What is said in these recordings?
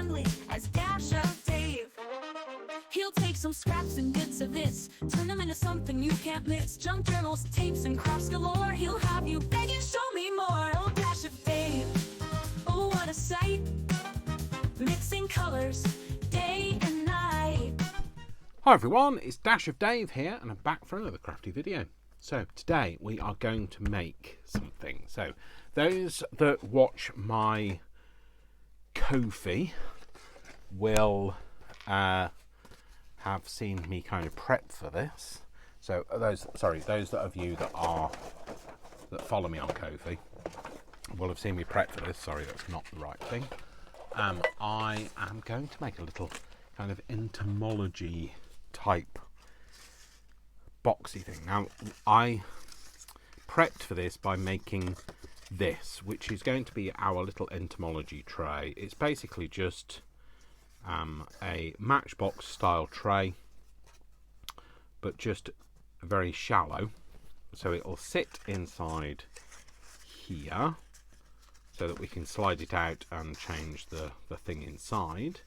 friendly as Dash of Dave. He'll take some scraps and bits of this, turn them into something you can't miss. Junk journals, tapes, and crafts galore. He'll have you begging, show me more. Oh, Dash of Dave, oh, what a sight. Mixing colors, day and night. Hi everyone, it's Dash of Dave here, and I'm back for another crafty video. So today we are going to make something. So those that watch my Ko-fi will have seen me kind of prep for this. So those of you that follow me on Ko-fi will have seen me prep for this. Sorry, that's not the right thing. I am going to make a little kind of entomology type boxy thing. Now, I prepped for this by making this, which is going to be our little entomology tray. It's basically just a matchbox style tray, but just very shallow. So it'll sit inside here so that we can slide it out and change the thing inside.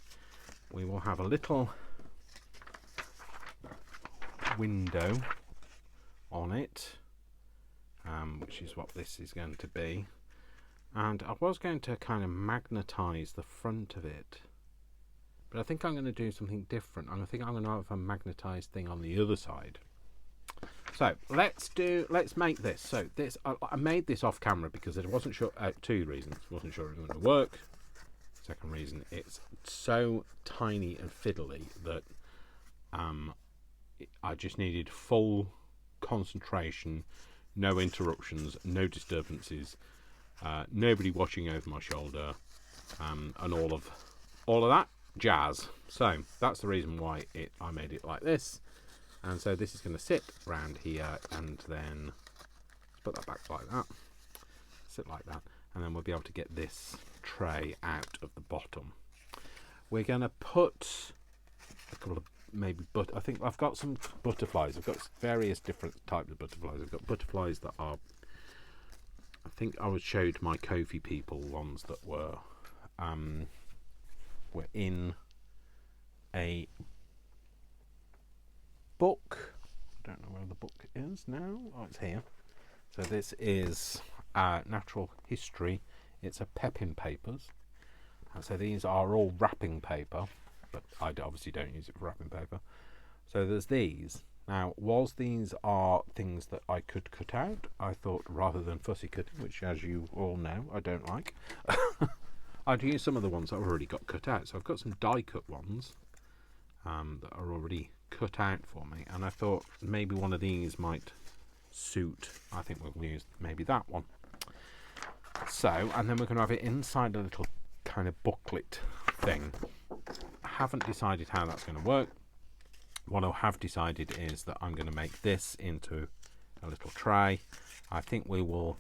We will have a little window on it, which is what this is going to be, and I was going to kind of magnetize the front of it, but I think I'm going to do something different. I think I'm going to have a magnetized thing on the other side. So let's make this. So this I made this off camera because I wasn't sure. Two reasons: wasn't sure it was going to work. Second reason, it's so tiny and fiddly that I just needed full concentration, no interruptions, no disturbances, nobody watching over my shoulder, and all of that jazz. So that's the reason why I made it like this. And so this is going to sit around here, and then put that back like that, sit like that, and then we'll be able to get this tray out of the bottom. We're going to put a couple of I think I've got some butterflies. I've got various different types of butterflies. I've got butterflies that are, I think I showed my Ko-fi people ones that were in a book. I don't know where the book is now. Oh, it's here. So this is Natural History. It's a Pepin Papers. And so these are all wrapping paper, but I obviously don't use it for wrapping paper. So there's these. Now, these are things that I could cut out, I thought, rather than fussy cutting, which, as you all know, I don't like, I'd use some of the ones that I've already got cut out. So I've got some die-cut ones that are already cut out for me, and I thought maybe one of these might suit. I think we'll use maybe that one. So, and then we're going to have it inside a little kind of booklet thing. I haven't decided how that's going to work. What I have decided is that I'm going to make this into a little tray. I think we will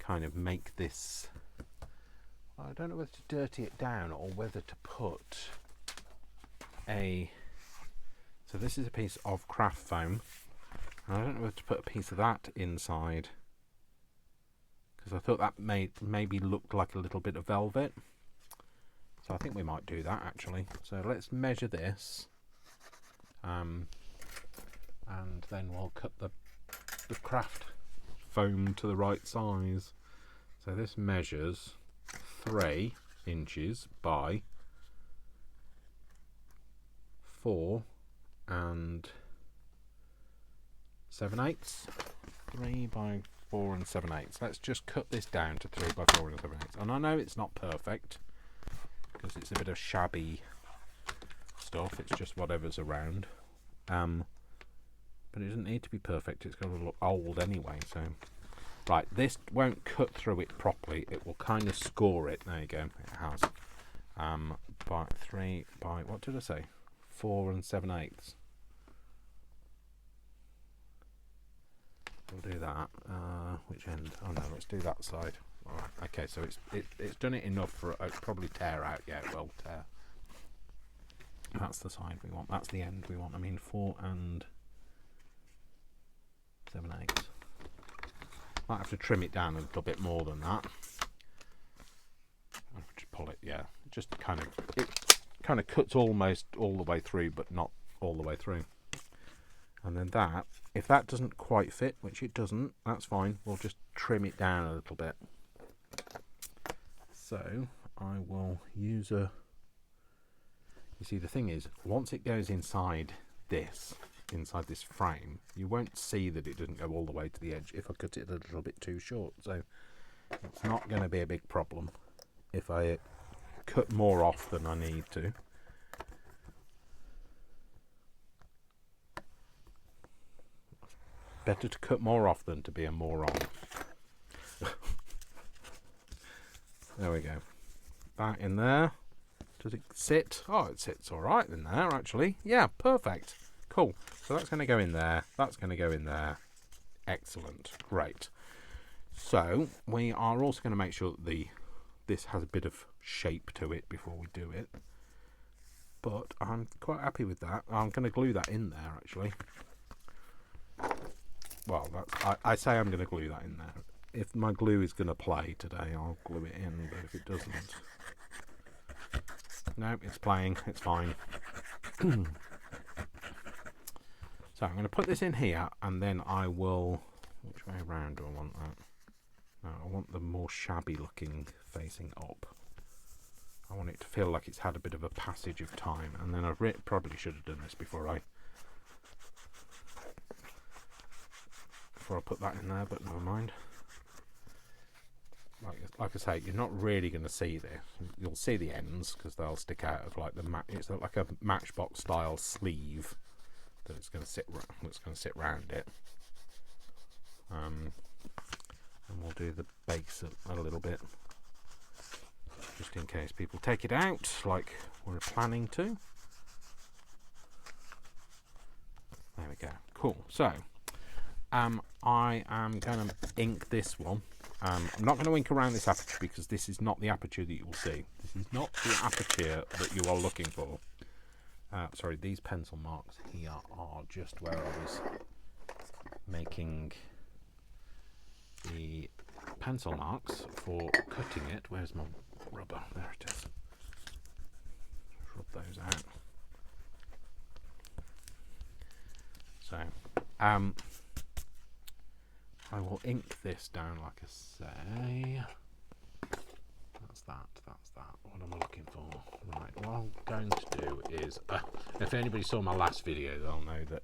kind of make this, I don't know whether to dirty it down or whether to put so this is a piece of craft foam. I don't know whether to put a piece of that inside, because I thought that maybe looked like a little bit of velvet. So I think we might do that actually. So let's measure this, and then we'll cut the craft foam to the right size. So this measures 3 inches by 4 7/8. 3 by 4 7/8. Let's just cut this down to 3 by 4 7/8. And I know it's not perfect because it's a bit of shabby stuff. It's just whatever's around. But it doesn't need to be perfect. It's going to look old anyway. So, right, this won't cut through it properly. It will kind of score it. There you go. It has. By 3 by, what did I say? 4 7/8. We'll do that. Which end? Oh no, let's do that side. All right. Okay, so it's done it enough for it probably tear out. Yeah, it will tear. That's the side we want. That's the end we want. I mean, 4 7/8. Might have to trim it down a little bit more than that. I'll just pull it. Yeah, just kind of kind of cuts almost all the way through, but not all the way through. And then that, if that doesn't quite fit, which it doesn't, that's fine. We'll just trim it down a little bit. So I will use a... You see, the thing is, once it goes inside this frame, you won't see that it doesn't go all the way to the edge if I cut it a little bit too short. So it's not going to be a big problem if I cut more off than I need to. Better to cut more off than to be a moron. There we go. That in there. Does it sit? Oh, it sits all right in there, actually. Yeah, perfect. Cool. So that's going to go in there. That's going to go in there. Excellent. Great. So we are also going to make sure that this has a bit of shape to it before we do it. But I'm quite happy with that. I'm going to glue that in there, actually. Well, I say I'm going to glue that in there. If my glue is going to play today, I'll glue it in. But if it doesn't... No, it's playing. It's fine. So I'm going to put this in here, and then I will... Which way around do I want that? No, I want the more shabby looking facing up. I want it to feel like it's had a bit of a passage of time. And then probably should have done this before I put that in there, but never mind. Like I say, you're not really going to see this. You'll see the ends because they'll stick out of like it's like a matchbox style sleeve that it's going to sit. That's going to sit round it. And we'll do the base a little bit, just in case people take it out, like we're planning to. There we go. Cool. So, I am going to ink this one. I'm not going to ink around this aperture because this is not the aperture that you will see. This is not the aperture that you are looking for. Sorry, these pencil marks here are just where I was making the pencil marks for cutting it. Where's my rubber? There it is. Rub those out. So, I will ink this down like I say. That's that. What am I looking for? Right, what I'm going to do is, if anybody saw my last video, they'll know that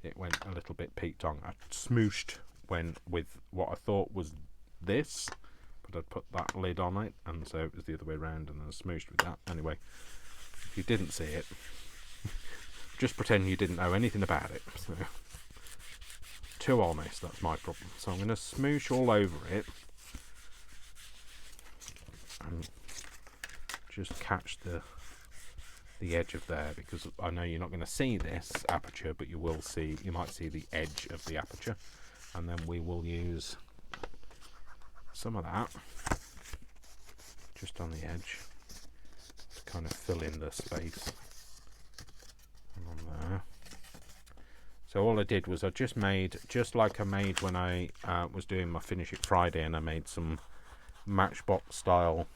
it went a little bit peaked on. I smooshed with what I thought was this, but I'd put that lid on it, and so it was the other way around, and then I smooshed with that. Anyway, if you didn't see it, just pretend you didn't know anything about it. So, too honest, that's my problem. So I'm going to smoosh all over it and just catch the edge of there, because I know you're not going to see this aperture, but you might see the edge of the aperture, and then we will use some of that just on the edge to kind of fill in the space. And on there. So all I did was I just made, just like I made when I was doing my Finish It Friday, and I made some matchbox style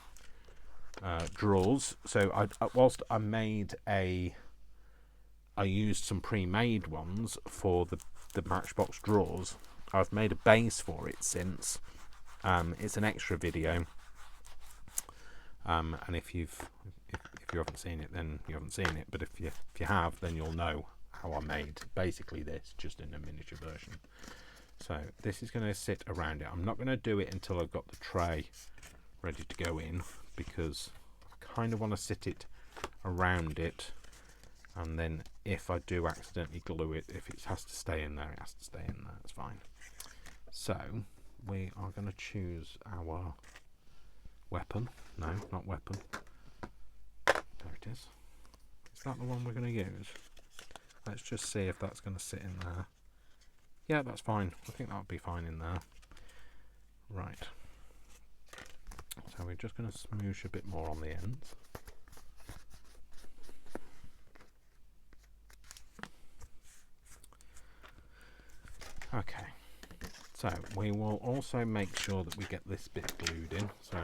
drawers. So whilst I used some pre-made ones for the matchbox drawers, I've made a base for it since. It's an extra video, and if you haven't seen it, then you haven't seen it. But if you have, then you'll know how I made basically this, just in a miniature version. So this is going to sit around it. I'm not going to do it until I've got the tray ready to go in, because I kind of want to sit it around it, and then if I do accidentally glue it, if it has to stay in there, it has to stay in there. It's fine. So we are going to choose our weapon. No, not weapon. There it is. Is that the one we're going to use? Let's just see if that's going to sit in there. Yeah, that's fine. I think that would be fine in there. Right. So we're just going to smoosh a bit more on the ends. Okay. So we will also make sure that we get this bit glued in. So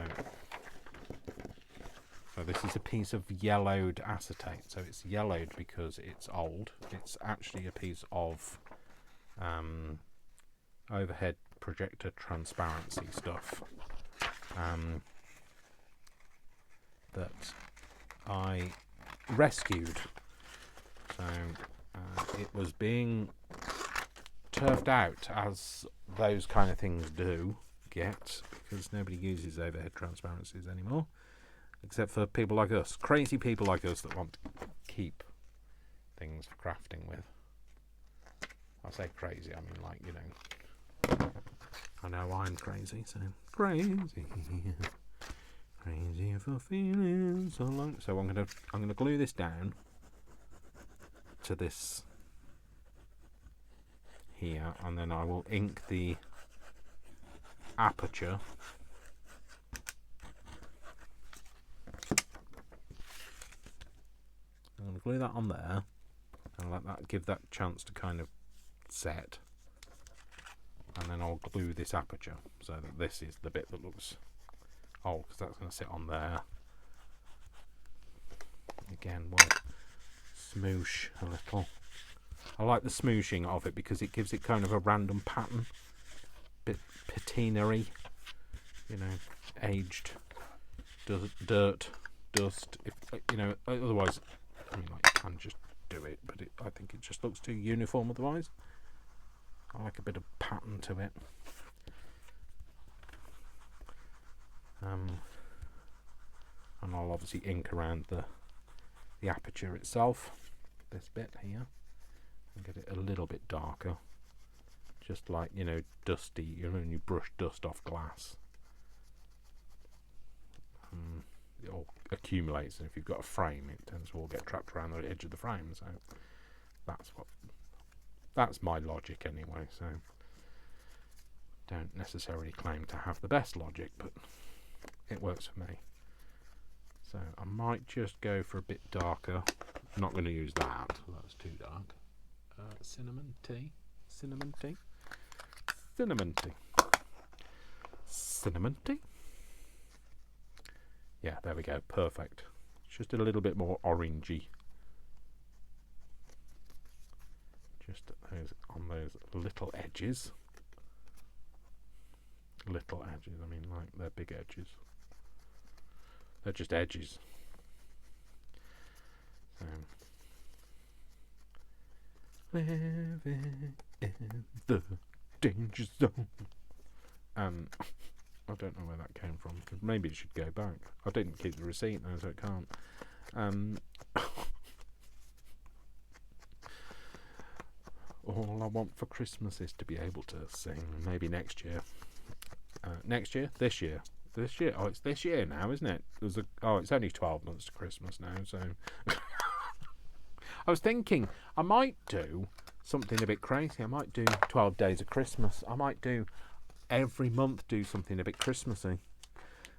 So this is a piece of yellowed acetate. So it's yellowed because it's old. It's actually a piece of overhead projector transparency stuff that I rescued. So it was being turfed out, as those kind of things do get, because nobody uses overhead transparencies anymore, except for people like us, crazy people like us that want to keep things for crafting with. I say crazy, I mean, like, you know, I know I'm crazy, so crazy, crazy for feeling so long. So I'm gonna glue this down to this here, and then I will ink the aperture. I'm going to glue that on there and let that give that chance to kind of set, and then I'll glue this aperture so that this is the bit that looks old, because that's going to sit on there. Again, we'll smoosh a little. I like the smooshing of it because it gives it kind of a random pattern, bit patinery, you know, aged dirt, dust. If you know, otherwise, I mean, like, you can just do it, but I think it just looks too uniform otherwise. I like a bit of pattern to it. And I'll obviously ink around the aperture itself, this bit here, and get it a little bit darker, just like, you know, dusty, you know, when you brush dust off glass, it all accumulates, and if you've got a frame, it tends to all get trapped around the edge of the frame. So that's my logic anyway. So don't necessarily claim to have the best logic, but it works for me. So I might just go for a bit darker. I'm not going to use that, that's too dark. Cinnamon tea. Yeah, there we go, perfect. Just a little bit more orangey. Just on those little edges. Little edges, I mean, like, they're big edges. They're just edges. So, living in the danger zone. I don't know where that came from. Maybe it should go back. I didn't keep the receipt though, so it can't. All I want for Christmas is to be able to sing. Maybe next year. This year. Oh, it's this year now, isn't it? It's only 12 months to Christmas now, so I was thinking I might do something a bit crazy. I might do 12 days of Christmas. I might do every month do something a bit Christmassy,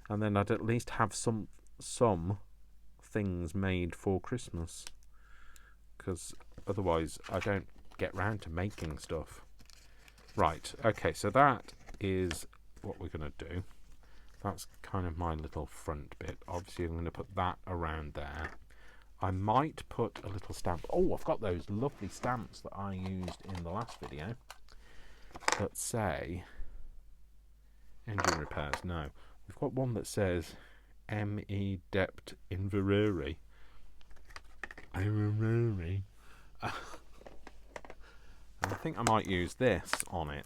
and then I'd at least have some things made for Christmas, because otherwise I don't get round to making stuff. Right, okay, so that is what we're going to do. That's kind of my little front bit. Obviously I'm going to put that around there. I might put a little stamp. Oh, I've got those lovely stamps that I used in the last video that say engine repairs. No, we've got one that says ME Dept Invereri. And I think I might use this on it.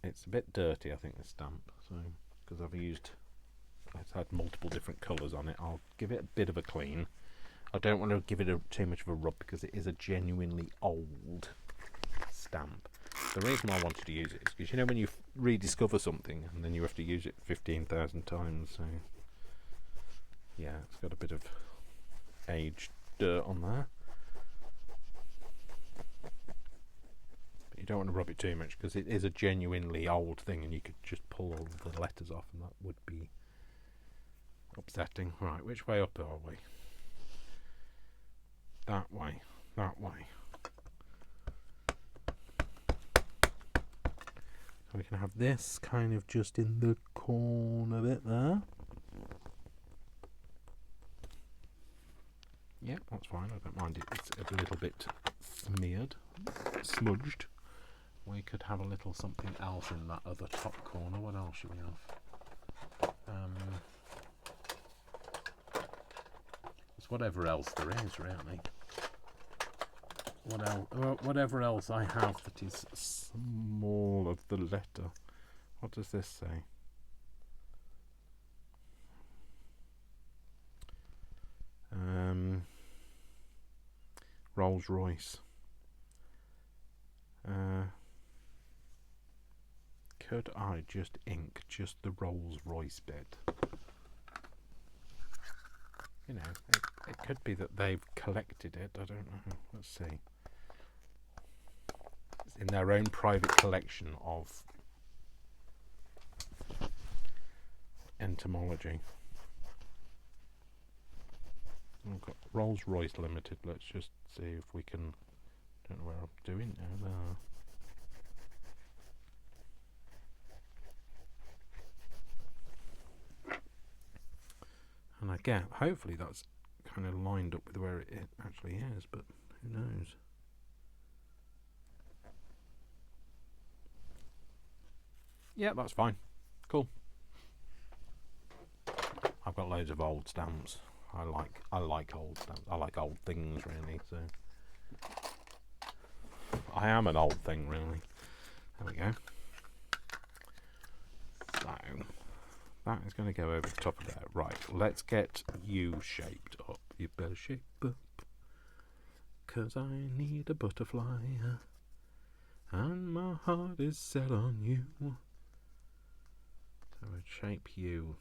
It's a bit dirty, I think, this stamp, so because it's had multiple different colours on it. I'll give it a bit of a clean. I don't want to give it too much of a rub because it is a genuinely old stamp. The reason I wanted to use it is because, you know, when you rediscover something and then you have to use it 15,000 times, so yeah, it's got a bit of aged dirt on there. But you don't want to rub it too much because it is a genuinely old thing and you could just pull all the letters off and that would be upsetting. Right, which way up are we? That way. We can have this kind of just in the corner bit there. Yeah, that's fine. I don't mind it. It's a little bit smeared, smudged. We could have a little something else in that other top corner. What else should we have? It's whatever else there is, really. Whatever else I have that is small of the letter. What does this say? Rolls Royce. Could I just ink just the Rolls Royce bit? You know, it could be that they've collected it. I don't know. Let's see. It's in their own private collection of entomology. We've got Rolls Royce Limited. Let's just see if we can. Don't know where I'm doing now. And again, hopefully that's kind of lined up with where it actually is, but who knows? Yeah, that's fine. Cool. I've got loads of old stamps. I like old stamps. I like old things, really. So I am an old thing, really. There we go. So that is going to go over the top of that. Right, let's get you shaped up. You better shape up, 'cause I need a butterfly, and my heart is set on you. So I'd shape you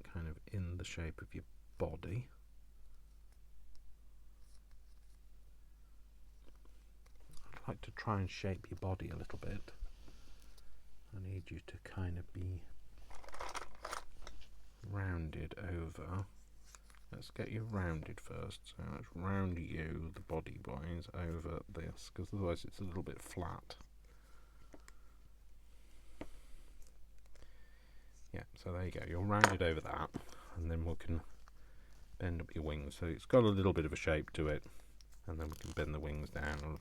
kind of in the shape of your body. I'd like to try and shape your body a little bit. I need you to kind of be rounded over. Let's get you rounded first. So let's round you, the body wise, over this, because otherwise it's a little bit flat. Yeah, so there you go. You're rounded over that, and then we can bend up your wings. So it's got a little bit of a shape to it, and then we can bend the wings down.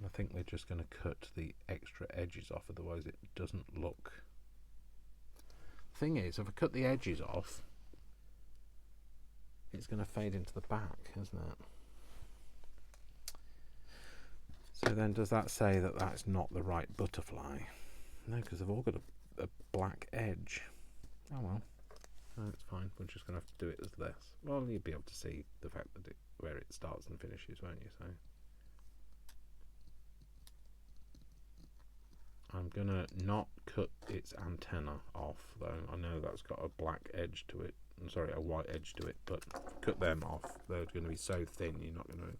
I think we're just going to cut the extra edges off, otherwise it doesn't look. Thing is, if I cut the edges off, it's going to fade into the back, isn't it? So then does that say that that's not the right butterfly? No, because they've all got a black edge. Oh well. No, it's fine. We're just going to have to do it as this. Well, you'll be able to see the fact that where it starts and finishes, won't you? So I'm going to not cut its antenna off, though. I know that's got a black edge to it. I'm sorry, a white edge to it, but cut them off. They're going to be so thin, you're not going to...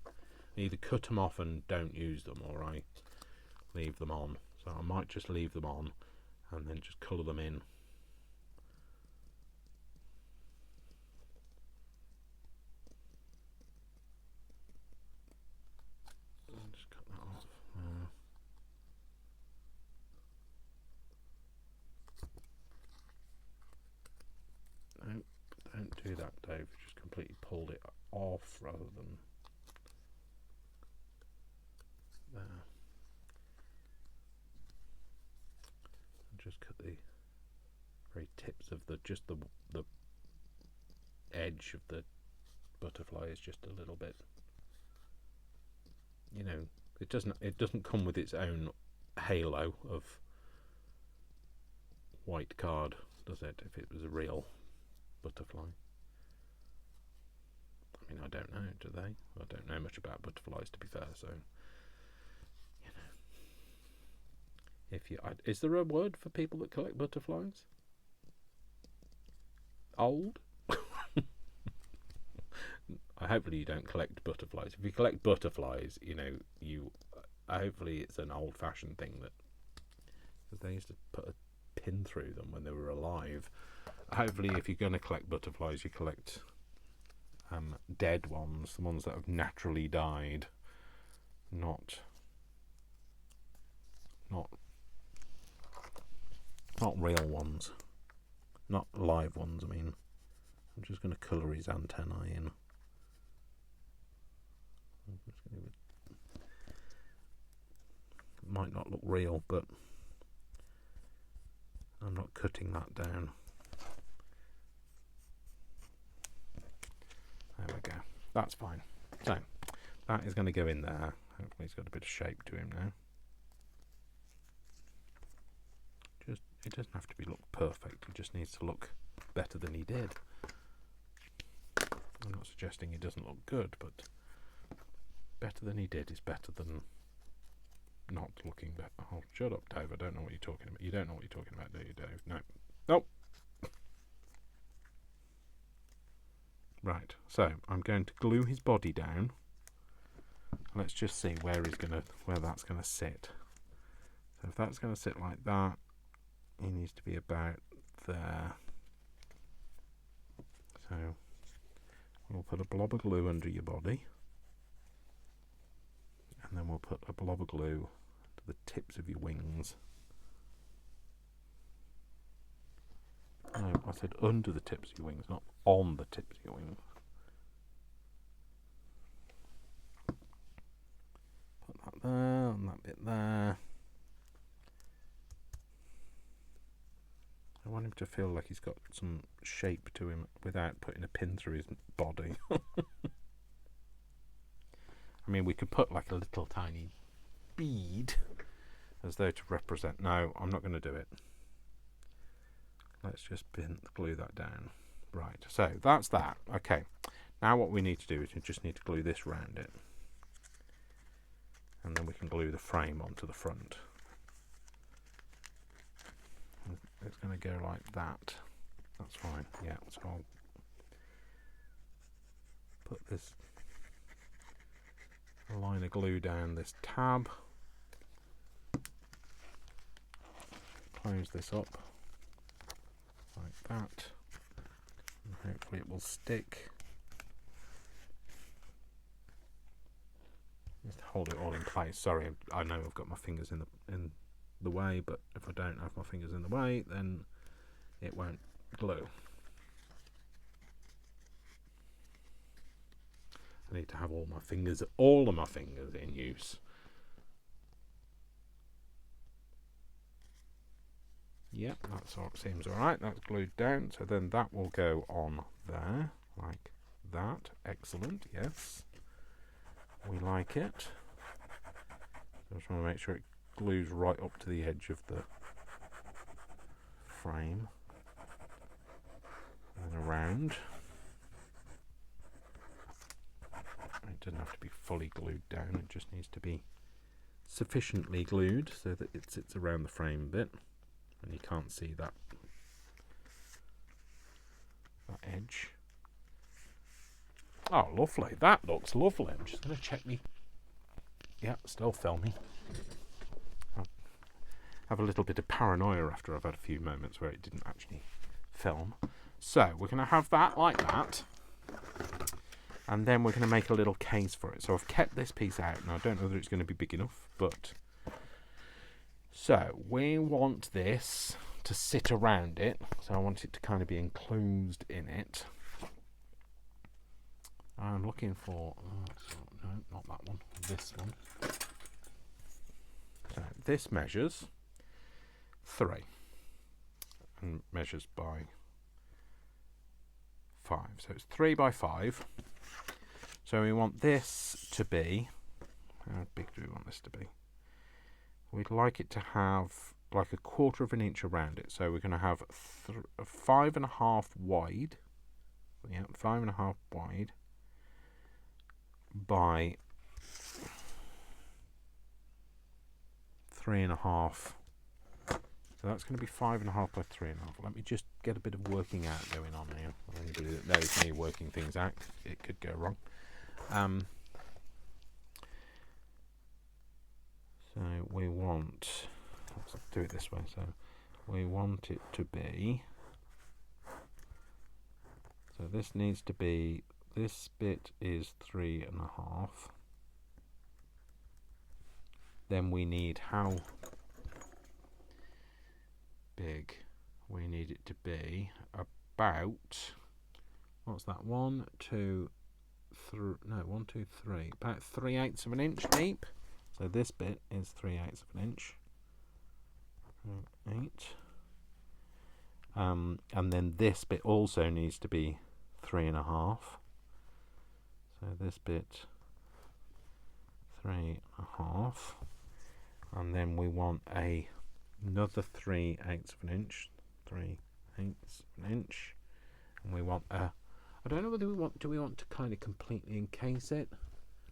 Either cut them off and don't use them, or I leave them on. So I might just leave them on and then just colour them in. Just cut that off. No, don't do that, Dave. Just completely pulled it off rather than there. And just cut the very tips of the edge of the butterfly is just a little bit. You know, it doesn't come with its own halo of white card, does it? If it was a real butterfly. I mean, I don't know, do they? I don't know much about butterflies, to be fair, so you know. If you is there a word for people that collect butterflies? Old? Hopefully you don't collect butterflies. If you collect butterflies, you know, hopefully it's an old-fashioned thing that, because they used to put a pin through them when they were alive. Hopefully, if you're going to collect butterflies, you collect dead ones, the ones that have naturally died. not real ones, not live ones. I mean, I'm just going to colour his antennae in. It might not look real, but I'm not cutting that down. There we go. That's fine. So that is going to go in there. Hopefully he's got a bit of shape to him now. It doesn't have to look perfect. It just needs to look better than he did. I'm not suggesting he doesn't look good, but better than he did is better than not looking better. Oh, shut up, Dave. I don't know what you're talking about. You don't know what you're talking about, do you, Dave? No. Nope. Right. So I'm going to glue his body down. Let's just see where that's gonna sit. So if that's gonna sit like that, he needs to be about there. So we'll put a blob of glue under your body, and then we'll put a blob of glue to the tips of your wings. No, I said under the tips of your wings, not on the tips of your wings. Put that there, and that bit there. I want him to feel like he's got some shape to him without putting a pin through his body. I mean, we could put like a little tiny bead as though to represent. No, I'm not going to do it. Let's just glue that down. Right, so that's that. Okay, now what we need to do is we just need to glue this round it. And then we can glue the frame onto the front. It's going to go like that. That's fine. Yeah, so I'll put this line of glue down this tab. Close this up like that. And hopefully it will stick. Just hold it all in place. Sorry, I know I've got my fingers in the way, but if I don't have my fingers in the way, then it won't glue. I need to have all of my fingers in use. Yep, that's all. Seems alright. That's glued down, so then that will go on there like that. Excellent. Yes, we like it. I just want to make sure it glues right up to the edge of the frame and around. It doesn't have to be fully glued down, it just needs to be sufficiently glued so that it sits around the frame a bit and you can't see that edge. Oh, lovely. That looks lovely. I'm just going to check me. Yeah, still filming. Have a little bit of paranoia after I've had a few moments where it didn't actually film. So we're going to have that like that, and then we're going to make a little case for it. So I've kept this piece out, and I don't know whether it's going to be big enough, but so we want this to sit around it, so I want it to kind of be enclosed in it. I'm looking for no, not that one, this one. So this measures 3 and measures by 5, so it's 3 by 5. So we want this to be, how big do we want this to be? We'd like it to have like 1/4 of an inch around it, so we're going to have 5.5 wide, yeah, 5.5 wide by 3.5. So that's going to be 5.5 by 3.5. Let me just get a bit of working out going on here. Anybody that knows me working things out, it could go wrong. So we want, let's do it this way. So we want it to be, so this needs to be, this bit is 3.5. then we need how big? We need it to be about, what's that, 1, 2, 3, no, 1, 2, 3, about 3/8 of an inch deep. So this bit is 3/8 of an inch. 8. And then this bit also needs to be 3.5. So this bit 3.5, and then we want another 3/8 of an inch, 3/8 of an inch, and we want a. I don't know whether do we want to kind of completely encase it,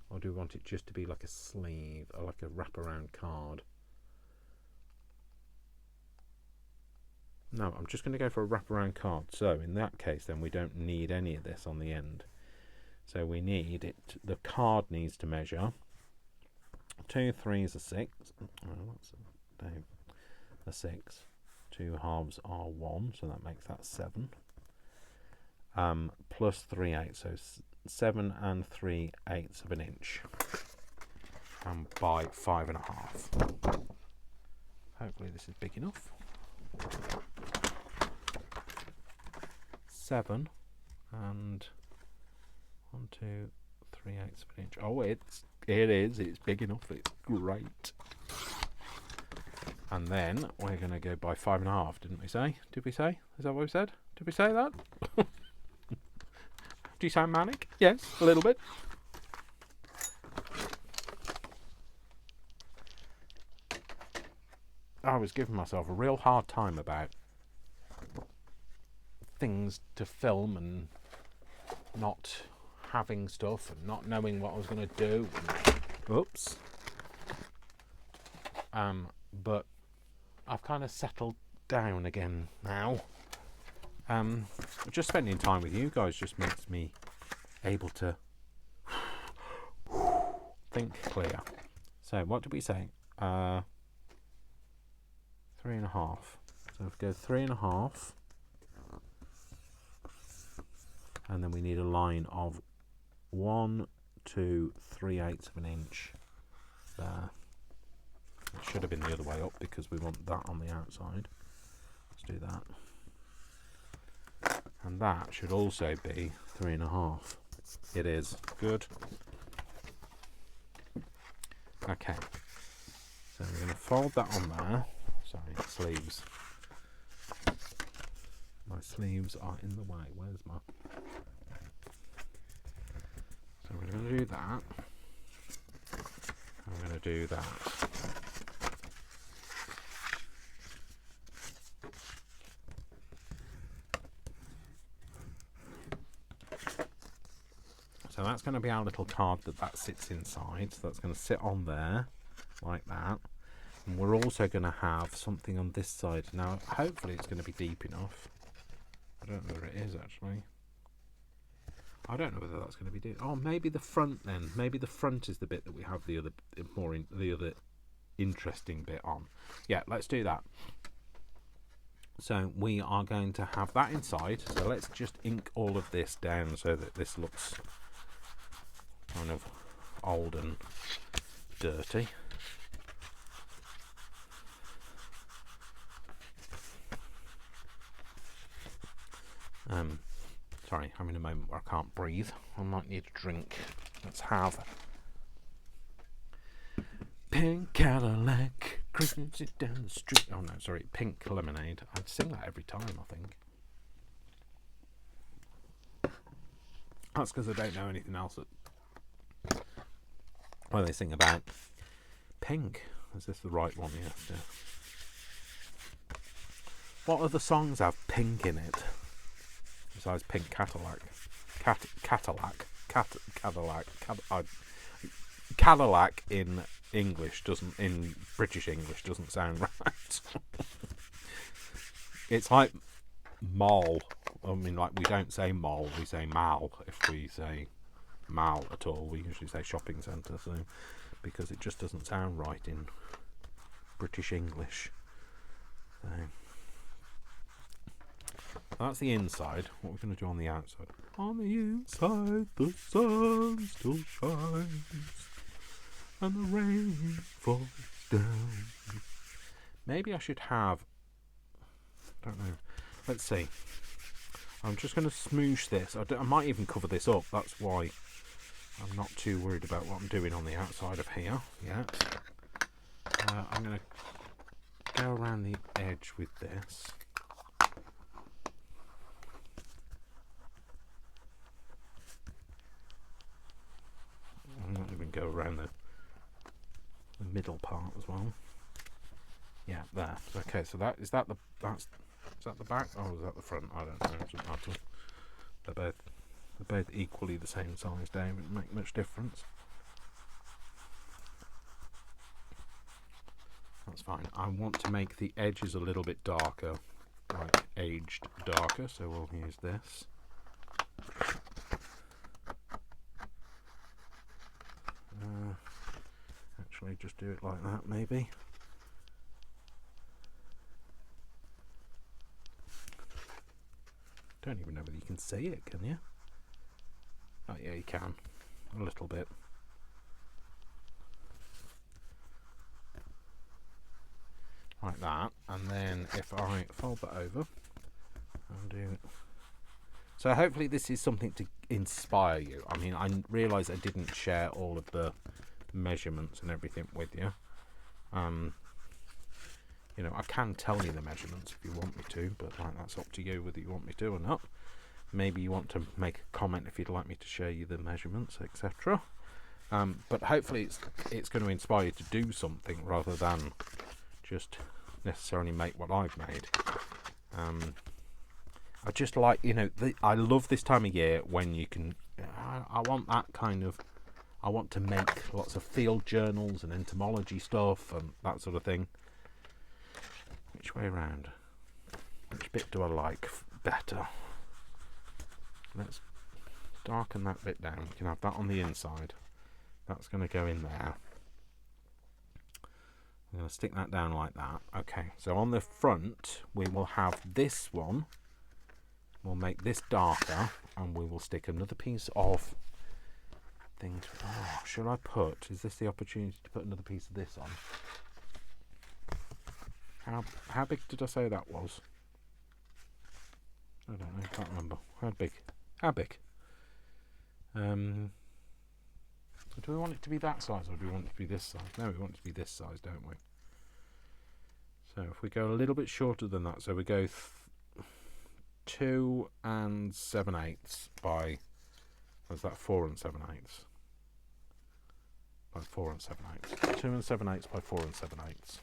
or do we want it just to be like a sleeve or like a wraparound card? No, I'm just going to go for a wraparound card. So in that case, then we don't need any of this on the end. So we need it. The card needs to measure 2 3s are 6. What's a 6? 2 halves are 1, so that makes that 7. Plus 3/8, so 7 3/8 of an inch, and by 5.5. Hopefully this is big enough. 7 and 1 2 3/8 of an inch. Oh, it is. It's big enough. It's great. And then we're going to go by 5.5, didn't we say? Did we say? Is that what we said? Did we say that? Do you sound manic? Yes, a little bit. I was giving myself a real hard time about things to film and not having stuff and not knowing what I was going to do. Oops. But I've kind of settled down again now. Just spending time with you guys just makes me able to think clear. So what did we say? 3.5. So if we go 3.5, and then we need a line of 1 2 3/8 of an inch there. It should have been the other way up because we want that on the outside. Let's do that. And that should also be 3.5. It is. Good. Okay. So we're going to fold that on there. Sorry, sleeves. My sleeves are in the way. Where's my... So we're going to do that. I'm going to do that. So that's going to be our little card that sits inside. So that's going to sit on there like that. And we're also going to have something on this side. Now, hopefully it's going to be deep enough. I don't know whether it is actually. I don't know whether that's going to be deep. Oh, maybe the front then. Maybe the front is the bit that we have the other interesting bit on. Yeah, let's do that. So we are going to have that inside. So let's just ink all of this down so that this looks kind of old and dirty. Sorry, I'm in a moment where I can't breathe. I might need a drink. Let's have pink Cadillac, cruising down the street. Oh no, sorry, pink lemonade. I'd sing that every time, I think. That's because I don't know anything else that they sing about pink. Is this the right one? Yes. Yeah. What other songs have pink in it besides Pink Cadillac? Cadillac in English doesn't, in British English doesn't sound right. It's like mall. I mean, like, we don't say mall, we say mal. If we say mal at all, we usually say shopping centre. So, because it just doesn't sound right in British English. So that's the inside. What we're going to do on the outside. On the inside, the sun still shines. and the rain falls down. Maybe I should have, don't know, let's see. I'm just going to smoosh this. I might even cover this up. That's why I'm not too worried about what I'm doing on the outside of here yet. I'm going to go around the edge with this. I'm not even go around the middle part as well. Yeah, there. Okay, so is that the back or is that the front? I don't know. It doesn't matter. They're both equally the same size, Dave. It doesn't make much difference. That's fine. I want to make the edges a little bit darker, like aged darker, so we'll use this. Actually, just do it like that, maybe. Don't even know whether you can see it, can you? Oh yeah, you can. A little bit. Like that. And then if I fold that over, I'll do it. So hopefully this is something to inspire you. I mean, I realise I didn't share all of the measurements and everything with you. You know, I can tell you the measurements if you want me to, but like, that's up to you whether you want me to or not. Maybe you want to make a comment if you'd like me to show you the measurements, etc. But hopefully it's going to inspire you to do something rather than just necessarily make what I've made. I just like, you know, I love this time of year when you can, I want that kind of, I want to make lots of field journals and entomology stuff and that sort of thing. Which way around? Which bit do I like better? Let's darken that bit down. You can have that on the inside. That's going to go in there. I'm going to stick that down like that. Okay, so on the front we will have this one. We'll make this darker and we will stick another piece of thing. Oh, should I put, is this the opportunity to put another piece of this on? How big did I say that was? I don't know, I can't remember. How big? How big? Do we want it to be that size or do we want it to be this size? No, we want it to be this size, don't we? So if we go a little bit shorter than that, so we go 2 7/8 by, what's that, 4 7/8? By 4 7/8. 2 7/8 by 4 7/8.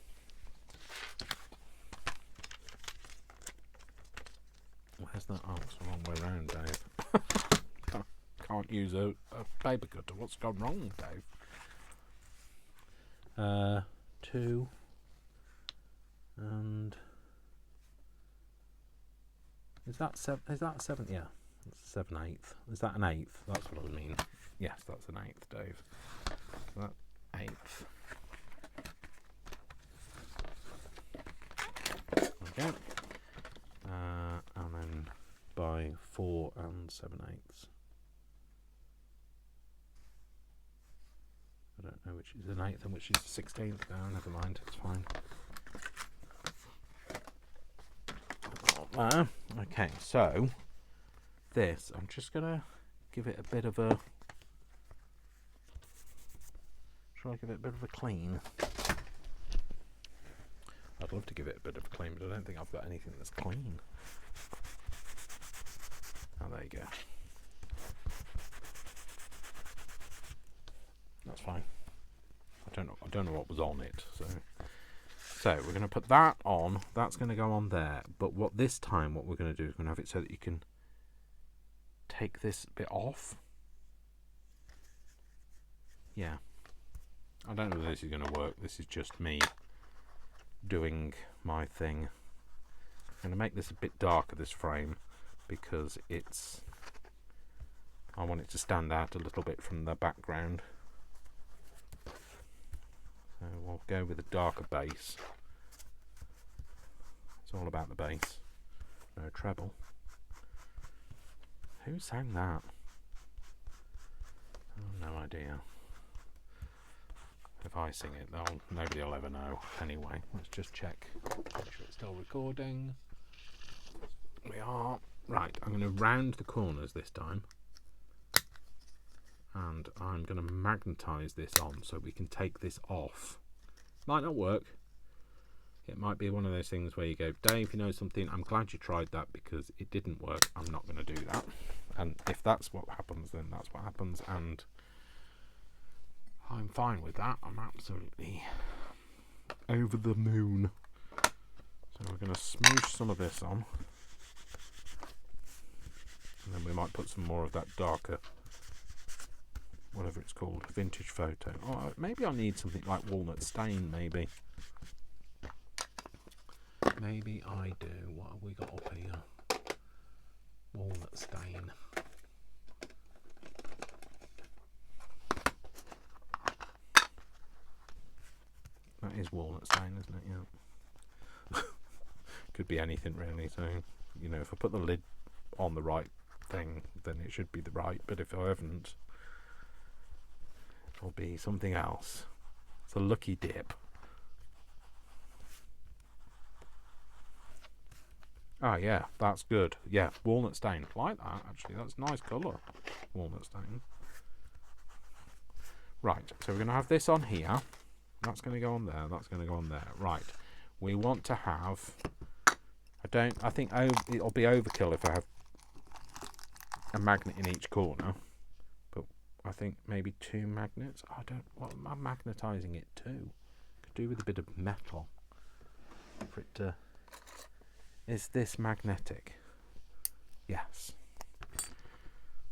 Where's that? Oh, it's the wrong way round, Dave. Can't use a paper cutter. What's gone wrong, Dave? 2 and is that 7? Is that 7? Yeah, it's 7/8. Is that an 1/8? That's what I mean. Yes, that's an 1/8, Dave. So that 1/8. Okay. And then by 4 7/8. I don't know which is an 1/8 and which is the 16th now. Never mind, it's fine. Okay, so this, I'm just gonna give it a bit of a. Shall I give it a bit of a clean? I'd love to give it a bit of a clean, but I don't think I've got anything that's clean. Oh, there you go. That's fine. I don't know what was on it, so we're going to put that on. That's going to go on there. But what we're going to do is we're going to have it so that you can take this bit off. Yeah. I don't know if this is going to work. This is just me doing my thing. I'm going to make this a bit darker, this frame, because I want it to stand out a little bit from the background. So we'll go with a darker bass. It's all about the bass. No treble. Who sang that? Oh, no idea. If I sing it, nobody will ever know. Anyway, let's just check. Make sure it's still recording. We are. Right, I'm going to round the corners this time. And I'm going to magnetise this on so we can take this off. Might not work. It might be one of those things where you go, Dave, you know something, I'm glad you tried that because it didn't work. I'm not going to do that. And if that's what happens, then that's what happens. And I'm fine with that. I'm absolutely over the moon. So we're going to smoosh some of this on. And then we might put some more of that darker, whatever it's called, vintage photo. Oh, maybe I need something like walnut stain, maybe. Maybe I do. What have we got up here? Walnut stain. That is walnut stain, isn't it? Yeah. Could be anything really. So, you know, if I put the lid on the right thing, then it should be the right. But if I haven't, it'll be something else. It's a lucky dip. Ah, yeah, that's good. Yeah, walnut stain. Like that, actually. That's a nice colour. Walnut stain. Right, so we're going to have this on here. That's going to go on there. That's going to go on there. Right. We want to have... I think it'll be overkill if I have a magnet in each corner. But I think maybe 2 magnets. What am I magnetising it to? Could do with a bit of metal. For it to... Is this magnetic? Yes.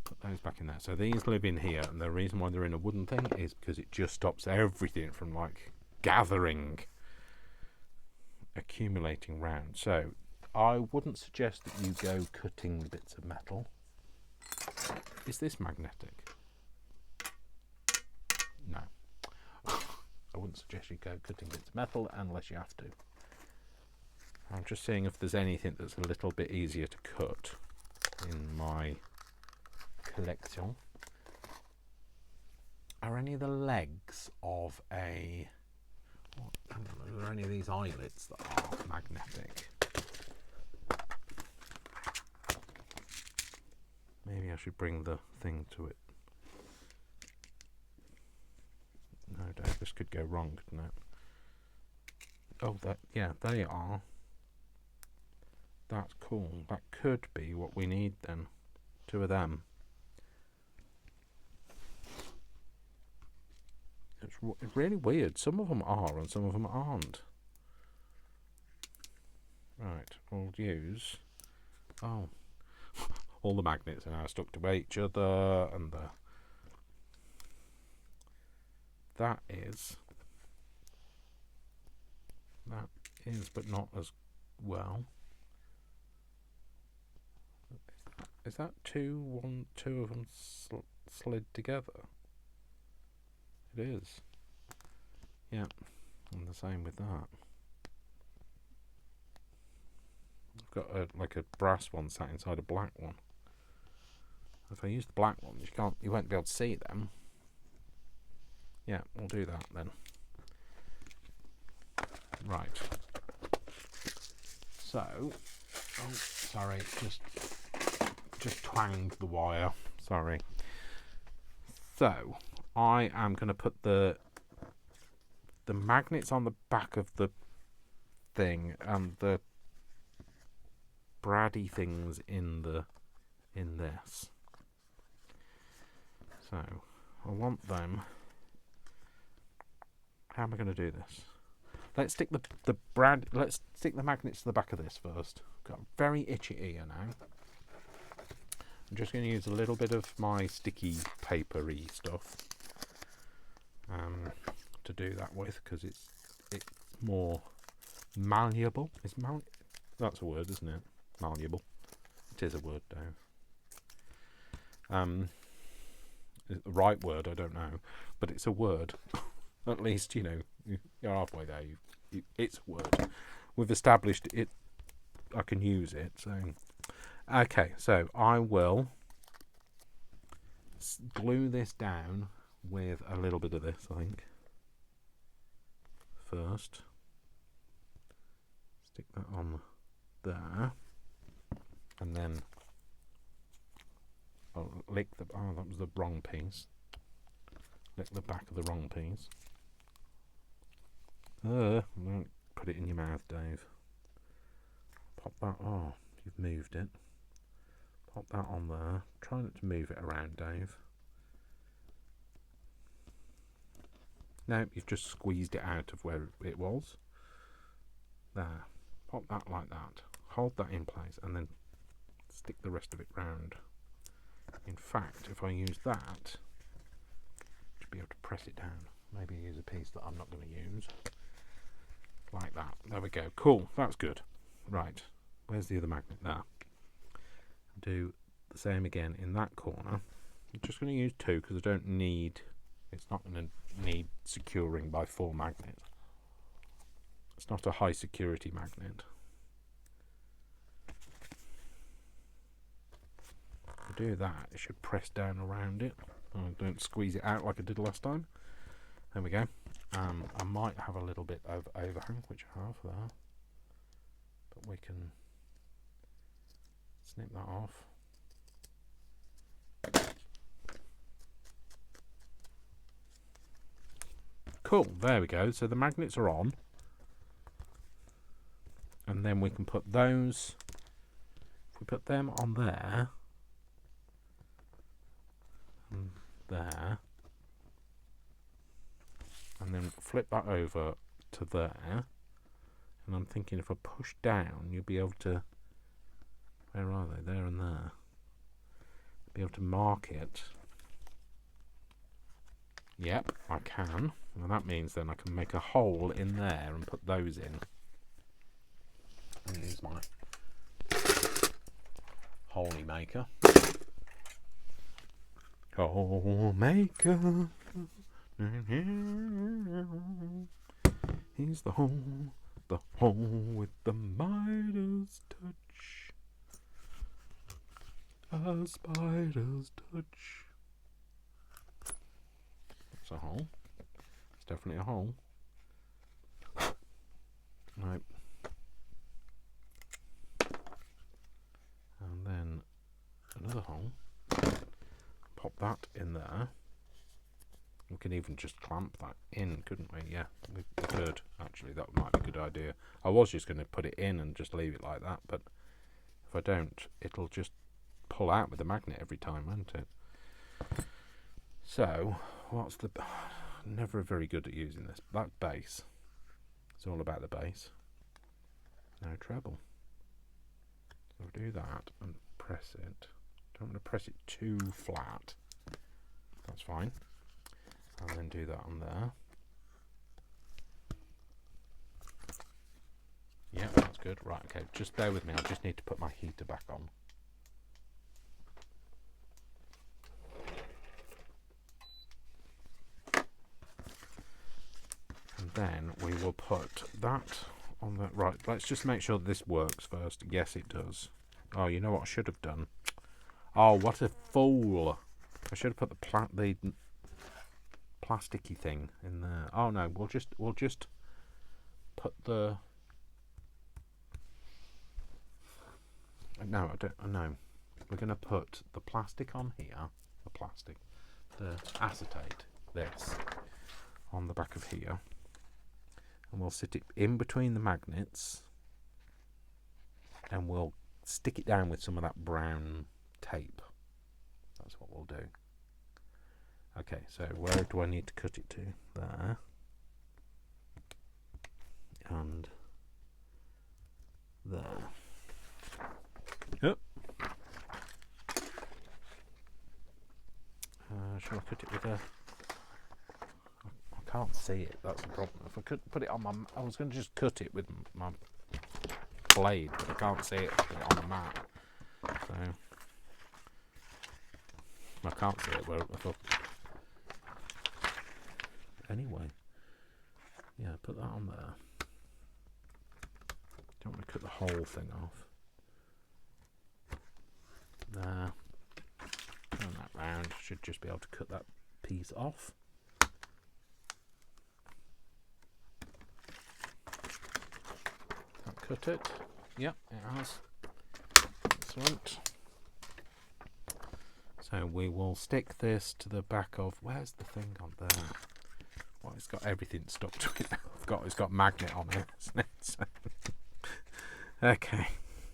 Put those back in there. So these live in here, and the reason why they're in a wooden thing is because it just stops everything from like gathering, accumulating round. So I wouldn't suggest that you go cutting bits of metal. Is this magnetic? No. I wouldn't suggest you go cutting bits of metal unless you have to. I'm just seeing if there's anything that's a little bit easier to cut in my collection. Are any of the legs of are there any of these eyelets that are magnetic? Maybe I should bring the thing to it. No doubt this could go wrong, couldn't it? Oh, yeah, there you are. That's cool. That could be what we need then. 2 of them. It's really weird. Some of them are and some of them aren't. Right, we'll use... Oh. All the magnets are now stuck to each other, and that is, but not as well. Is that two of them slid together? It is. Yeah, and the same with that. I've got like a brass one sat inside a black one. If I use the black ones, you won't be able to see them. Yeah, we'll do that then. Right. So, oh, sorry, just twanged the wire. Sorry. So, I am going to put the magnets on the back of the thing and the brady things in this. So, I want them. How am I going to do this? Let's stick let's stick the magnets to the back of this first. Got a very itchy ear now. I'm just going to use a little bit of my sticky papery stuff to do that with, because it's more malleable. That's a word, isn't it? Malleable. It is a word, though. The right word, I don't know, but it's a word. At least, you know, you're halfway there. It's a word. We've established it. I can use it. So, okay. So I will glue this down with a little bit of this, I think. first. Stick that on there. And then I'll lick the... Oh, that was the wrong piece. Lick the back of the wrong piece. Don't put it in your mouth, Dave. Pop that... Oh, you've moved it. Pop that on there. Try not to move it around, Dave. No, you've just squeezed it out of where it was. There. Pop that like that. Hold that in place and then stick the rest of it round. In fact, if I use that, should be able to press it down. Maybe use a piece that I'm not going to use. Like that. There we go. Cool. That's good. Right. Where's the other magnet? There. Do the same again in that corner. I'm just going to use 2 because I don't need... It's not going to need securing by 4 magnets. It's not a high security magnet. To do that, it should press down around it. Oh, don't squeeze it out like I did last time. There we go. I might have a little bit of overhang, which I have there. But we can snip that off. Cool, there we go. So the magnets are on. And then we can put those, if we put them on there, and there, and then flip that over to there, and I'm thinking if I push down, you'll be able to, where are they? There and there. Be able to mark it. Yep, I can. And that means then I can make a hole in there and put those in. And use my holy maker. Hole maker. He's the hole with the Midas touch. A spider's touch. That's a hole. It's definitely a hole. Right. And then another hole. Pop that in there. We can even just clamp that in, couldn't we? Yeah, we could. Actually, that might be a good idea. I was just going to put it in and just leave it like that, but if I don't, it'll just pull out with the magnet every time, won't it? So, what's the... Never very good at using this. That bass. It's all about the bass. No treble. So do that and press it. Don't want to press it too flat. That's fine. And then do that on there. Yeah, that's good. Right, okay. Just bear with me. I just need to put my heater back on. And then we will put that on the... Right, let's just make sure this works first. Yes, it does. Oh, you know what I should have done? Oh, what a fool. I should have put the plasticky thing in there. Oh no, we'll just put the... No, I don't know. We're going to put the plastic on here. The acetate, this, on the back of here. And we'll sit it in between the magnets. And we'll stick it down with some of that brown tape. That's what we'll do. Okay, so where do I need to cut it to? There. And there. Yep. Shall I cut it with a... I can't see it, that's the problem. If I could put it on my... I was going to just cut it with my blade, but I can't see it. Put it on the mat. So... I can't see it. Well, anyway. Yeah, put that on there. Don't want to cut the whole thing off. There. Turn that round. Should just be able to cut that piece off. cut it? Yep, it has. Excellent. So we will stick this to the back of... Where's the thing on there? Well, it's got everything stuck to it. It's got magnet on it, isn't it? So okay,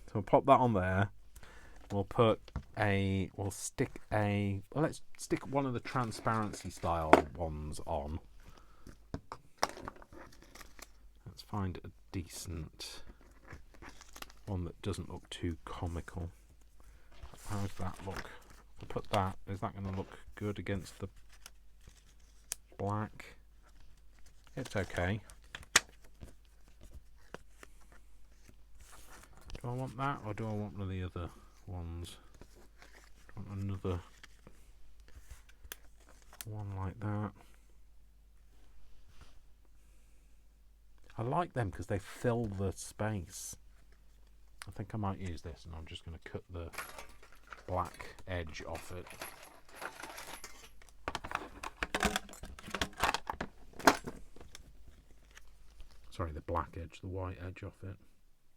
so we'll pop that on there. We'll stick let's stick one of the transparency style ones on. Let's find a decent one that doesn't look too comical. How does that look? I'll put that. Is that going to look good against the black? It's okay. Do I want that, or do I want one of the other ones? Do I want another one like that? I like them because they fill the space. I think I might use this, and I'm just going to cut the black edge off it. Sorry, the black edge, the white edge off it.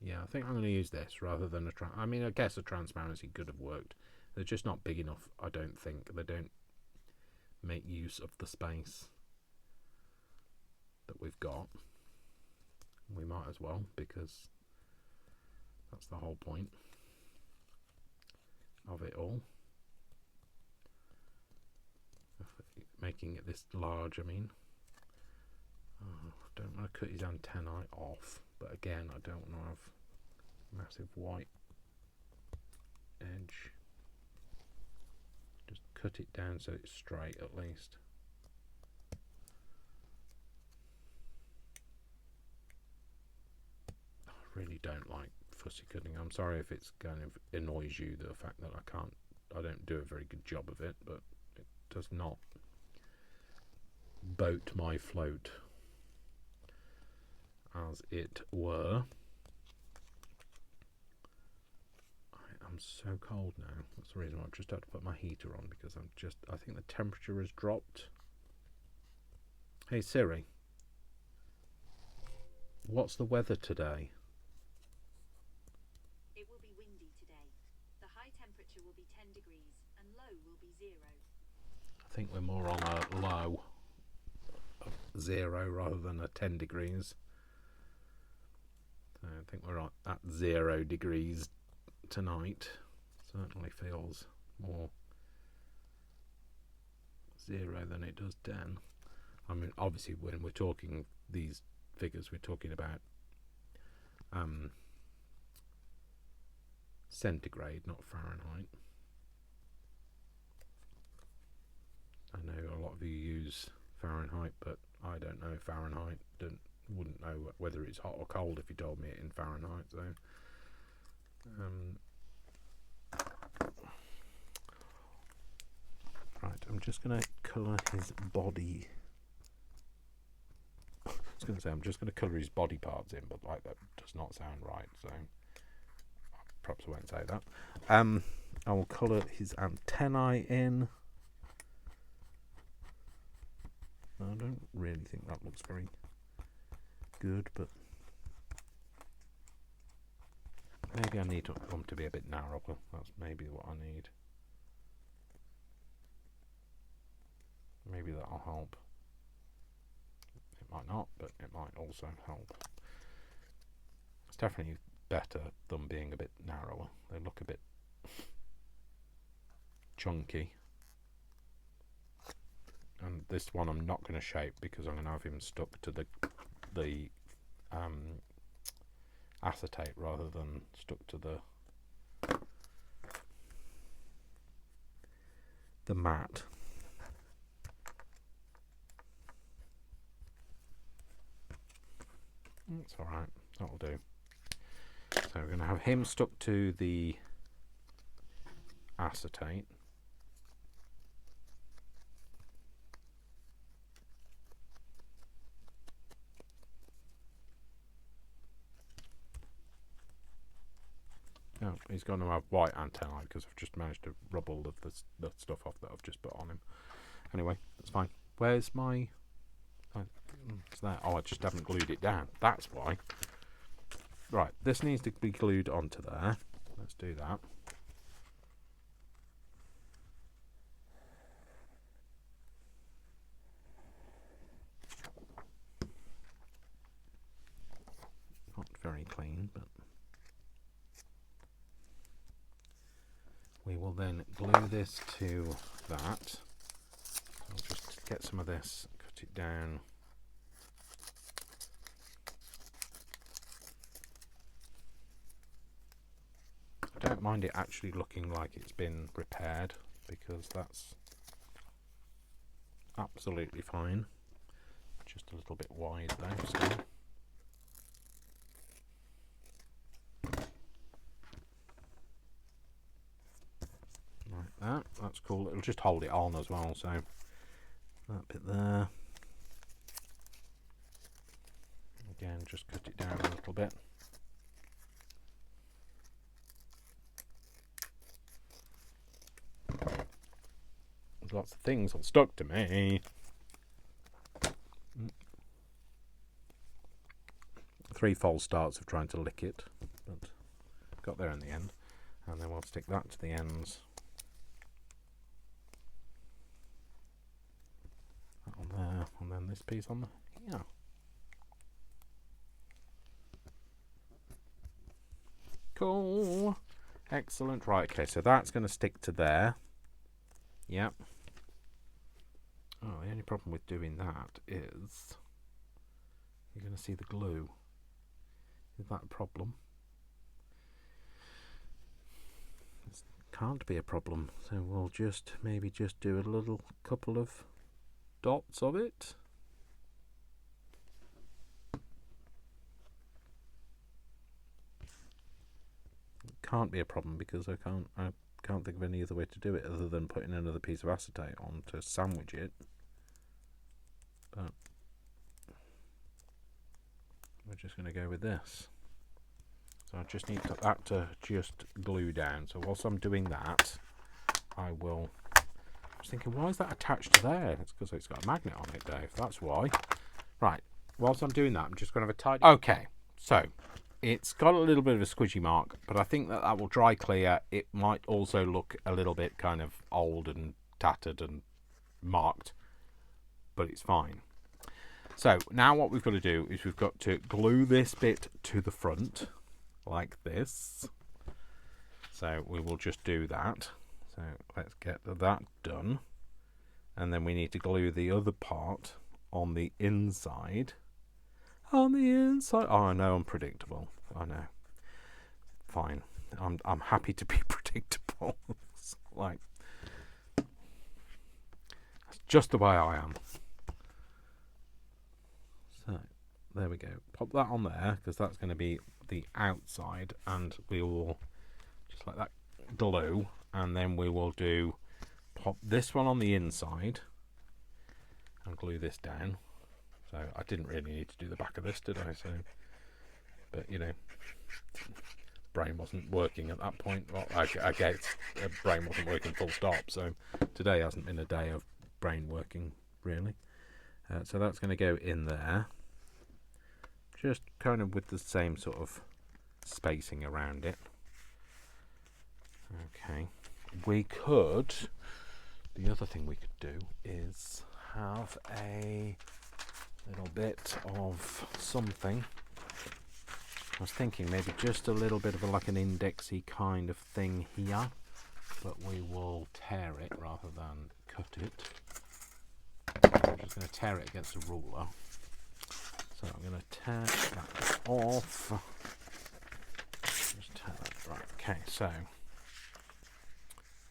Yeah, I think I'm going to use this rather than I mean, I guess a transparency could have worked. They're just not big enough, I don't think. They don't make use of the space that we've got. We might as well, because that's the whole point of it all. Making it this large, I mean. Oh, I don't want to cut his antennae off, but again, I don't want to have massive white edge. Just cut it down so it's straight at least. I really don't like fussy cutting. I'm sorry if it's kind of annoys you, the fact that I don't do a very good job of it, but it does not boat my float, as it were. I'm so cold now. That's the reason why I've just had to put my heater on, because I think the temperature has dropped. Hey Siri, what's the weather today? It will be windy today. The high temperature will be 10 degrees and low will be 0. I think we're more on a low of 0 rather than a 10 degrees. So I think we're at 0 degrees tonight. Certainly feels more 0 than it does 10. I mean, obviously when we're talking these figures, we're talking about centigrade, not Fahrenheit. I know a lot of you use Fahrenheit, but I don't know Fahrenheit. Wouldn't know whether it's hot or cold if you told me it in Fahrenheit. So, right, I'm just going to colour his body. I was going to say I'm just going to colour his body parts in, but like that does not sound right. So, perhaps I won't say that. I will colour his antennae in. I don't really think that looks very good, but maybe I need them to be a bit narrower. That's maybe what I need. Maybe that'll help. It might not, but it might also help. It's definitely better than being a bit narrower. They look a bit chunky. And this one I'm not going to shape because I'm going to have him stuck to the acetate rather than stuck to the mat. That's alright, that'll do. So we're going to have him stuck to the acetate. No, he's going to have white antennae because I've just managed to rub all of the stuff off that I've just put on him. Anyway, that's fine. Where's my... it's there. Oh, I just haven't glued it down. That's why. Right, this needs to be glued onto there. Let's do that. Not very clean, but we will then glue this to that. I'll just get some of this, cut it down. I don't mind it actually looking like it's been repaired, because that's absolutely fine. Just a little bit wide though still. Like that, that's cool. It'll just hold it on as well, so that bit there. Again, just cut it down a little bit. There's lots of things all stuck to me. 3 false starts of trying to lick it, but got there in the end. And then we'll stick that to the ends. That on there, and then this piece on here. Cool. Excellent. Right, okay, so that's going to stick to there. Yep. Oh, the only problem with doing that is you're going to see the glue. Is that a problem? It can't be a problem, so we'll just maybe just do a little couple of dots of it. It can't be a problem because I can't think of any other way to do it other than putting another piece of acetate on to sandwich it. But we're just going to go with this. So I just need that to just glue down. So whilst I'm doing that, I will... I was thinking, why is that attached to there? It's because it's got a magnet on it, Dave. That's why. Right. Whilst I'm doing that, I'm just going to have a tidy... Okay. So it's got a little bit of a squidgy mark, but I think that will dry clear. It might also look a little bit kind of old and tattered and marked, but it's fine. So now what we've got to do is we've got to glue this bit to the front like this. So we will just do that. So let's get that done. And then we need to glue the other part on the inside. On the inside. Oh, I know I'm predictable. I know. Fine. I'm happy to be predictable. Like, that's just the way I am. So there we go. Pop that on there because that's going to be the outside, and we will just like that glue, and then we will do pop this one on the inside and glue this down. So I didn't really need to do the back of this, did I? So, but you know, brain wasn't working at that point. Well, I guess brain wasn't working full stop. So today hasn't been a day of brain working really. So that's going to go in there, just kind of with the same sort of spacing around it. Okay, we could. The other thing we could do is have a little bit of something. I was thinking maybe just a little bit of like an indexy kind of thing here, but we will tear it rather than cut it. I'm just going to tear it against a ruler. So I'm going to tear that off. Just tear that. Right, okay, so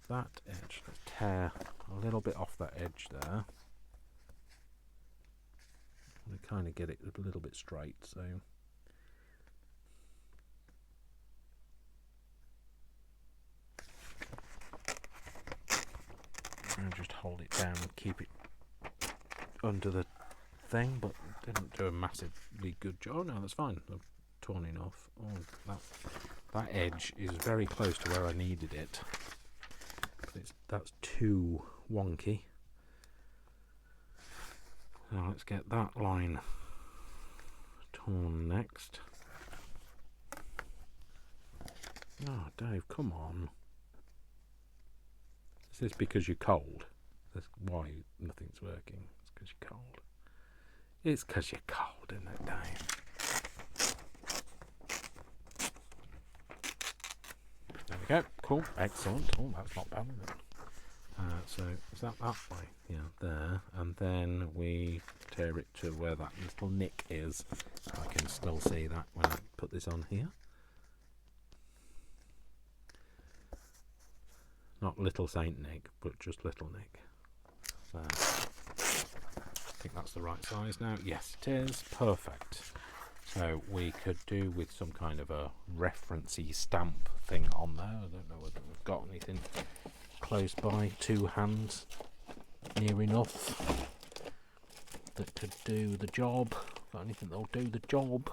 that edge, let's tear a little bit off that edge there. I'm going to kind of get it a little bit straight, so and just hold it down and keep it under the thing, but didn't do a massively good job. Oh no, that's fine. I've torn enough. Oh, that edge is very close to where I needed it, but that's too wonky. So let's get that line torn next. Oh, Dave, come on. Is this because you're cold? That's why nothing's working. It's because you're cold. It's because you're cold, isn't it, Dave? There we go. Cool. Excellent. Oh, that's not bad, is it? So is that way? Yeah, there. And then we tear it to where that little nick is. I can still see that when I put this on here. Not Little Saint Nick, but just Little Nick. There. I think that's the right size now. Yes, it is. Perfect. So we could do with some kind of a referencey stamp thing on there. I don't know whether we've got anything close by, 2 hands near enough that could do the job. Got anything that'll do the job?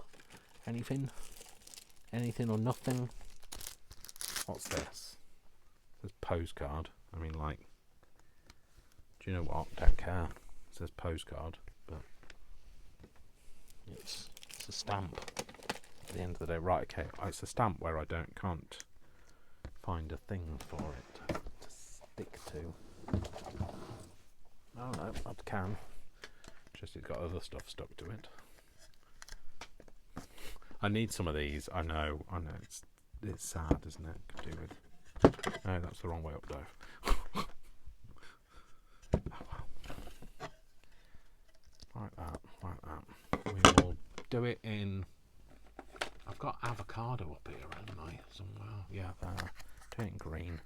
Anything or nothing? What's this? It says postcard. I mean, like, do you know what? Don't care. It says postcard, but it's a stamp at the end of the day. Right, okay. It's a stamp where I can't find a thing for it to stick to. Oh no, I can. Just it's got other stuff stuck to it. I need some of these. I know. It's sad, isn't it? Could do with. No, that's the wrong way up, Dave. Like that. We will do it in. I've got avocado up here, haven't I? Somewhere. Yeah, there. Do it in green.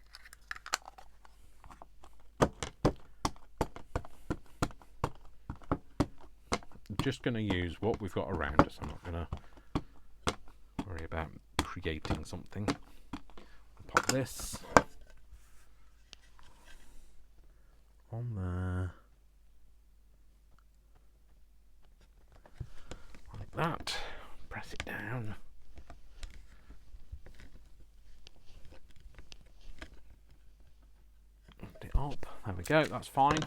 I'm just going to use what we've got around us. I'm not going to worry about creating something. I'll pop this on there. Like that. Press it down. Lift it up. There we go. That's fine.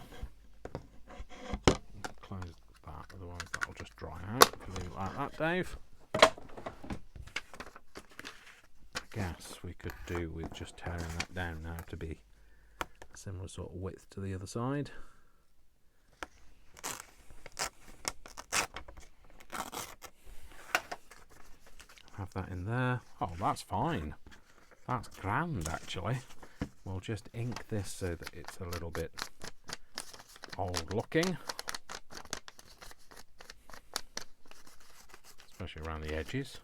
Close that, otherwise that'll just dry out. Leave it like that, Dave. I guess we could do with just tearing that down now to be a similar sort of width to the other side. Have that in there. Oh, that's fine. That's grand, actually. We'll just ink this so that it's a little bit old looking, especially around the edges.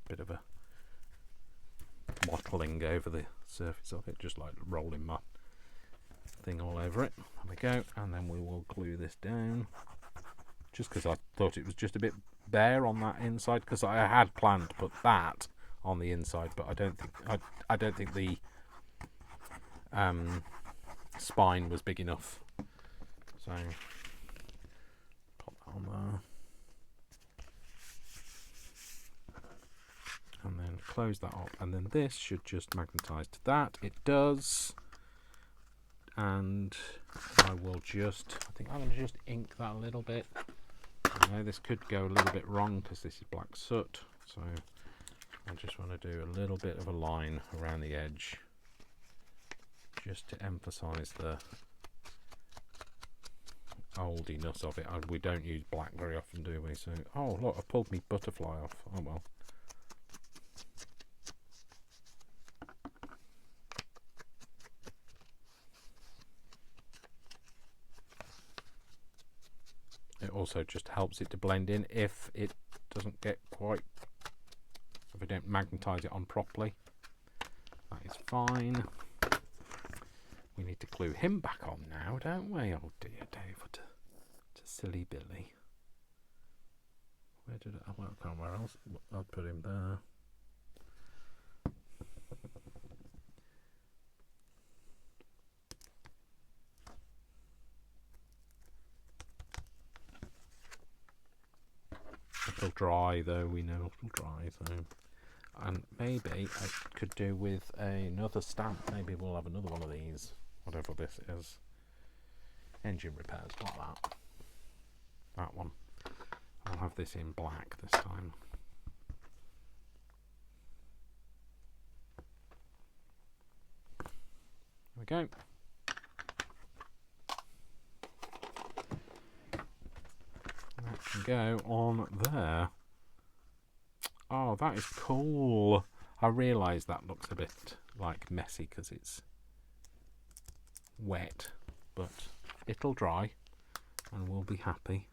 Bit of a mottling over the surface of it, just like rolling my thing all over it. There we go. And then we will glue this down, just because I thought it was just a bit bare on that inside, because I had planned to put that on the inside, but I don't think the spine was big enough, so pop that on there and then close that up, and then this should just magnetize to that. It does. And I will just, I think I'm going to just ink that a little bit. I know this could go a little bit wrong because this is black soot, so I just want to do a little bit of a line around the edge just to emphasize the oldiness of it. We don't use black very often, do we? So, oh look, I pulled me butterfly off. Oh well. It also just helps it to blend in if it doesn't get quite, if we don't magnetize it on properly. That is fine. We need to glue him back on now, don't we? Oh dear, David. To silly Billy. Where did I can't remember where else. I'll put him there. It'll dry though, we know it'll dry, so. And maybe I could do with another stamp. Maybe we'll have another one of these, whatever this is. Engine repairs, like that. That one. have this in black this time. There we go. That can go on there. Oh, that is cool. I realise that looks a bit like messy because it's wet, but it'll dry and we'll be happy.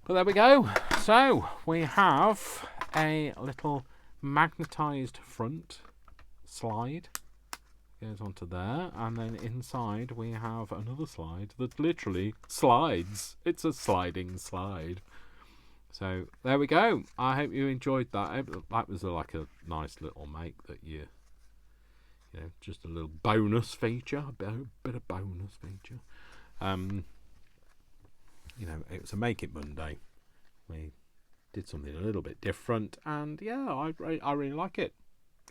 But there we go. So we have a little magnetised front slide. Goes onto there, and then inside we have another slide that literally slides. It's a sliding slide. So there we go. I hope you enjoyed that. That was like a nice little make that you know, just a little bonus feature, a bit of bonus feature. You know, it was a Make It Monday. We did something a little bit different, and yeah, I really like it.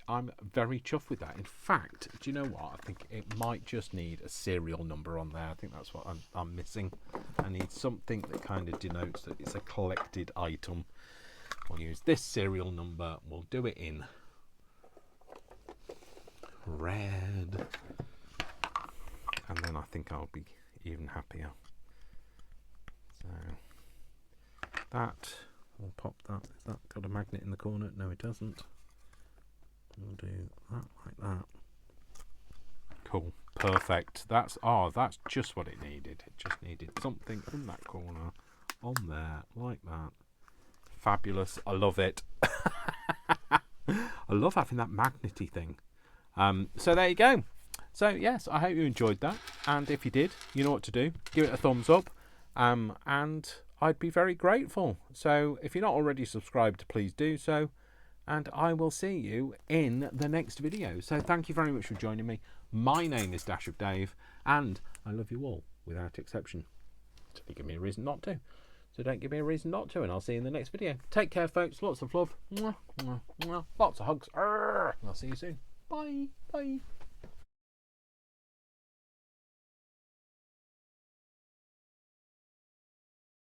I'm very chuffed with that. In fact, do you know what? I think it might just need a serial number on there. I think that's what I'm missing. I need something that kind of denotes that it's a collected item. We'll use this serial number. We'll do it in red. And then I think I'll be even happier. So that, we'll pop that. Has that got a magnet in the corner? No, it doesn't. We'll do that like that. Cool. Perfect. That's just what it needed. It just needed something in that corner, on there, like that. Fabulous. I love it. I love having that magnety thing. So there you go. So yes, I hope you enjoyed that. And if you did, you know what to do. Give it a thumbs up. And I'd be very grateful. So if you're not already subscribed, please do so. And I will see you in the next video. So thank you very much for joining me. My name is Dash of Dave, and I love you all without exception. So you give me a reason not to. So don't give me a reason not to, and I'll see you in the next video. Take care, folks. Lots of love. Mwah, mwah, mwah. Lots of hugs. Arrgh. I'll see you soon. Bye. Bye.